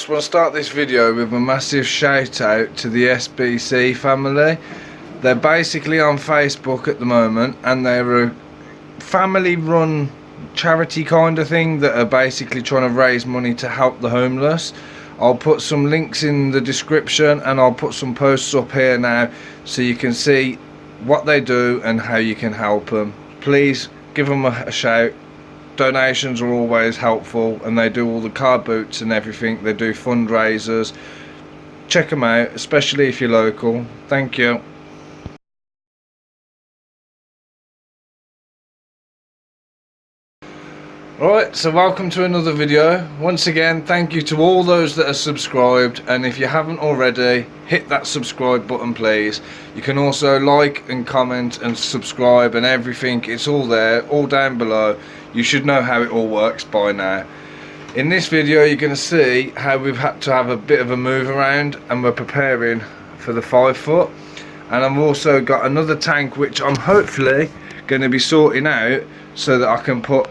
just want to start this video with a massive shout out to the SBC family. They're basically on Facebook at the moment, and they're a family run charity kind of thing that are basically trying to raise money to help the homeless. I'll put some links in the description, and I'll put some posts up here now so you can see what they do and how you can help them. Please give them a shout. Donations are always helpful, and they do all the car boots and everything. They do fundraisers. Check them out, especially if you're local. Thank you. Alright, so welcome to another video. Once again, thank you to all those that are subscribed, and if you haven't already, hit that subscribe button please. You can also like and comment and subscribe and everything. It's all there, all down below. You should know how it all works by now. In this video you're going to see how we've had to have a bit of a move around, and we're preparing for the 5 foot. And I've also got another tank which I'm hopefully going to be sorting out so that I can put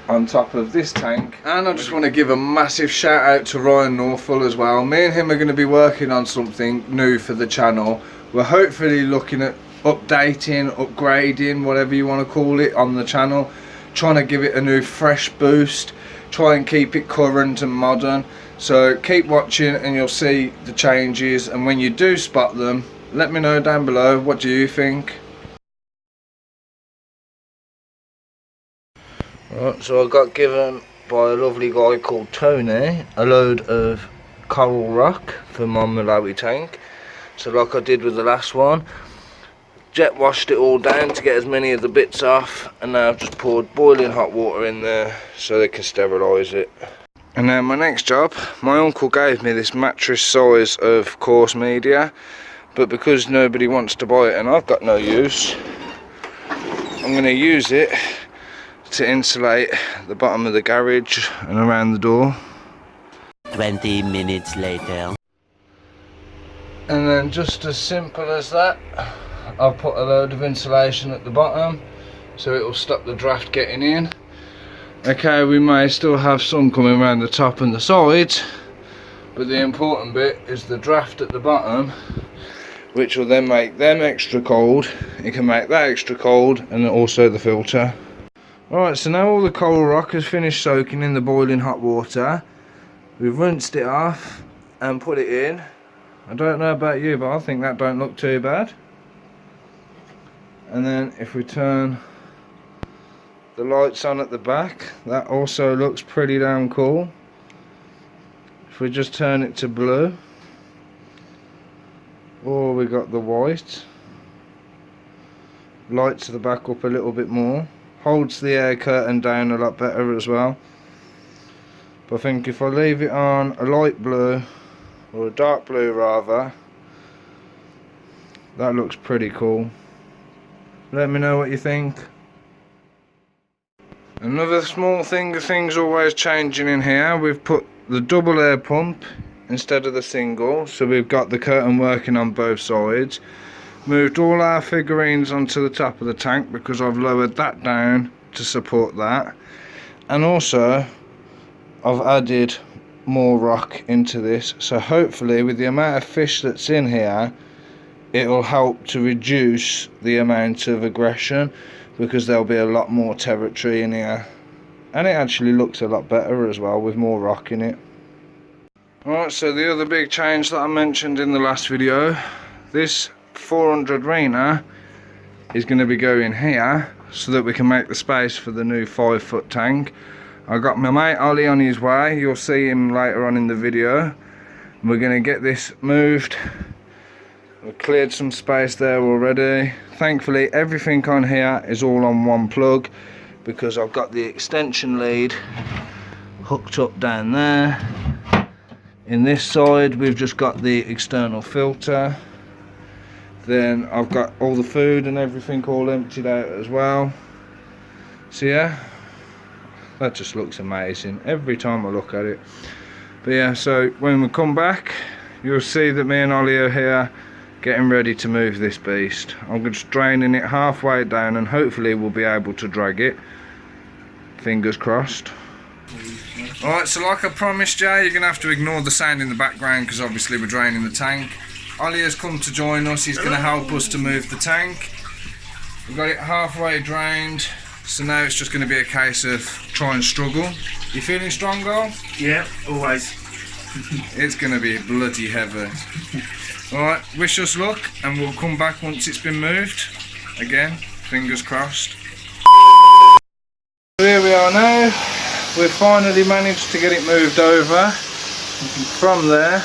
on top of this tank. And I just want to give a massive shout out to Ryan Norfolk as well. Me and him are going to be working on something new for the channel. We're hopefully looking at updating, upgrading, whatever you want to call it, on the channel, trying to give it a new fresh boost, try and keep it current and modern. So keep watching and you'll see the changes, and when you do spot them, let me know down below. What do you think? Right, so I got given by a lovely guy called Tony a load of coral rock for my Malawi tank. So like I did with the last one, jet washed it all down to get as many of the bits off, and now I've just poured boiling hot water in there so they can sterilise it. And now my next job, my uncle gave me this mattress size of coarse media, but because nobody wants to buy it and I've got no use, I'm going to use it to insulate the bottom of the garage and around the door. 20 minutes later. And then just as simple as that, I've put a load of insulation at the bottom so it will stop the draft getting in. Okay, we may still have some coming around the top and the sides, but the important bit is the draft at the bottom, which will then make them extra cold. It can make that extra cold, and also the filter. Alright, so now all the coral rock has finished soaking in the boiling hot water. We've rinsed it off and put it in. I don't know about you, but I think that don't look too bad. And then if we turn the lights on at the back, that also looks pretty damn cool. If we just turn it to blue, or we got the white, lights the back up a little bit more. Holds the air curtain down a lot better as well. But I think if I leave it on a light blue, or a dark blue rather, that looks pretty cool. Let me know what you think. Another small thing, the thing's always changing in here. We've put the double air pump instead of the single, so we've got the curtain working on both sides. Moved all our figurines onto the top of the tank because I've lowered that down to support that, and also I've added more rock into this, so hopefully with the amount of fish that's in here, it will help to reduce the amount of aggression, because there'll be a lot more territory in here, and it actually looks a lot better as well with more rock in it. Alright, so the other big change that I mentioned in the last video, this 400 reamer is going to be going here so that we can make the space for the new 5 foot tank. I got my mate Ollie on his way, you'll see him later on in the video. We're going to get this moved. We've cleared some space there already. Thankfully everything on here is all on one plug, because I've got the extension lead hooked up down there. In this side we've just got the external filter. Then I've got all the food and everything all emptied out as well. So yeah, that just looks amazing every time I look at it. But yeah, so when we come back, you'll see that me and Ollie are here getting ready to move this beast. I'm just draining it halfway down, and hopefully we'll be able to drag it. Fingers crossed. Alright, so like I promised you, you're going to have to ignore the sound in the background because obviously we're draining the tank. Ollie has come to join us, he's going to help us to move the tank. We've got it halfway drained, so now it's just going to be a case of try and struggle. You feeling strong, girl? Yeah, always. It's going to be bloody heavy. Alright, wish us luck and we'll come back once it's been moved. Again, fingers crossed. Here we are now. We've finally managed to get it moved over from there.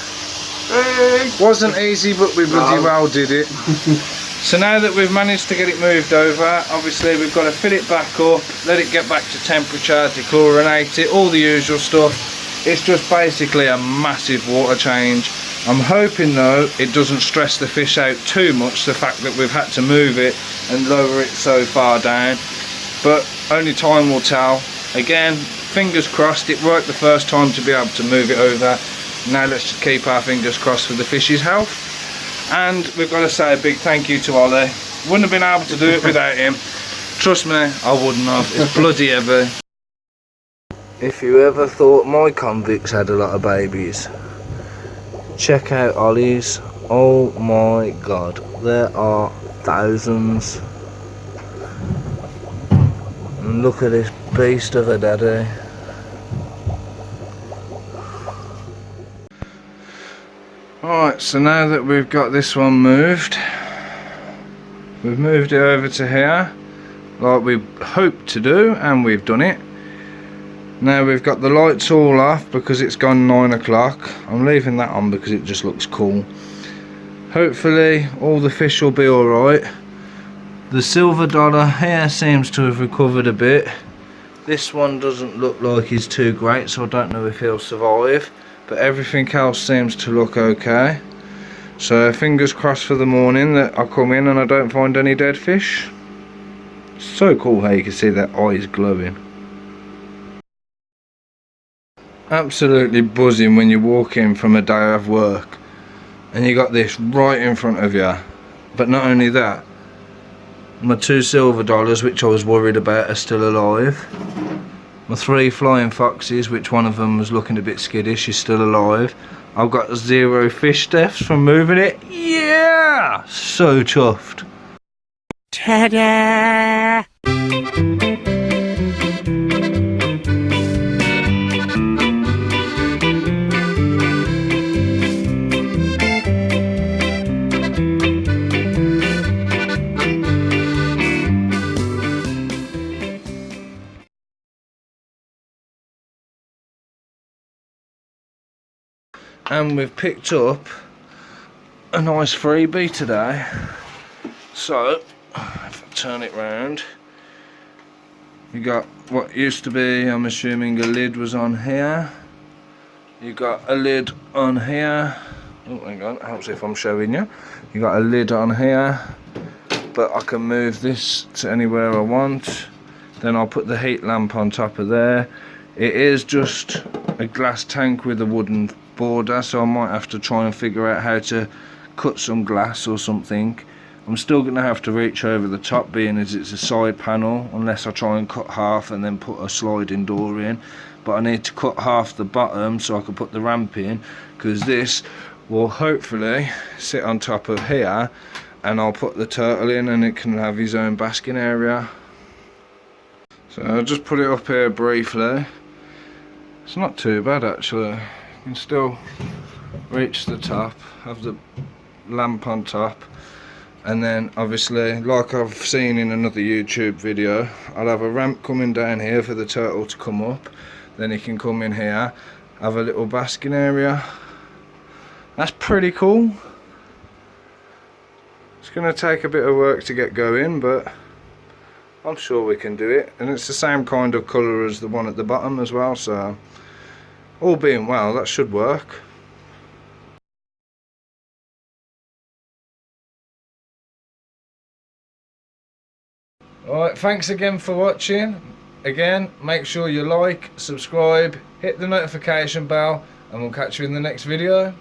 Wasn't easy, but we bloody well did it. So now that we've managed to get it moved over, obviously we've got to fill it back up, let it get back to temperature, dechlorinate it, all the usual stuff. It's just basically a massive water change. I'm hoping though it doesn't stress the fish out too much, the fact that we've had to move it and lower it so far down, but only time will tell. Again, fingers crossed, it worked the first time to be able to move it over. Now let's just keep our fingers crossed for the fish's health. And we've got to say a big thank you to Ollie. Wouldn't have been able to do it without him. Trust me, I wouldn't have. It's bloody heavy. If you ever thought my convicts had a lot of babies, check out Ollie's. Oh my god, there are thousands. And look at this beast of a daddy. Alright, so now that we've got this one moved, we've moved it over to here like we hoped to do, and we've done it. Now we've got the lights all off because it's gone 9 o'clock. I'm leaving that on because it just looks cool. Hopefully all the fish will be alright. The silver dollar here seems to have recovered a bit. This one doesn't look like he's too great, so I don't know if he'll survive. But everything else seems to look okay. So fingers crossed for the morning that I come in and I don't find any dead fish. So cool how you can see their eyes glowing. Absolutely buzzing when you walk in from a day of work and you got this right in front of you. But not only that, my 2 silver dollars, which I was worried about, are still alive. My 3 flying foxes, which one of them was looking a bit skittish, is still alive. I've got 0 fish deaths from moving it. Yeah! So chuffed. Ta-da! And we've picked up a nice freebie today. So if I turn it round, you got what used to be, I'm assuming a lid was on here. You got a lid on here. Oh, hang on, helps if I'm showing you. You got a lid on here, but I can move this to anywhere I want. Then I'll put the heat lamp on top of there. It is just a glass tank with a wooden border, so I might have to try and figure out how to cut some glass or something. I'm still going to have to reach over the top, being as it's a side panel, unless I try and cut half and then put a sliding door in. But I need to cut half the bottom so I can put the ramp in, because this will hopefully sit on top of here and I'll put the turtle in and it can have his own basking area. So I'll just put it up here briefly. It's not too bad actually. You can still reach the top, have the lamp on top, and then obviously, like I've seen in another YouTube video, I'll have a ramp coming down here for the turtle to come up. Then he can come in here, have a little basking area. That's pretty cool. It's going to take a bit of work to get going, but I'm sure we can do it. And it's the same kind of colour as the one at the bottom as well, so all being well, that should work. Alright, thanks again for watching. Again, make sure you like, subscribe, hit the notification bell, and we'll catch you in the next video.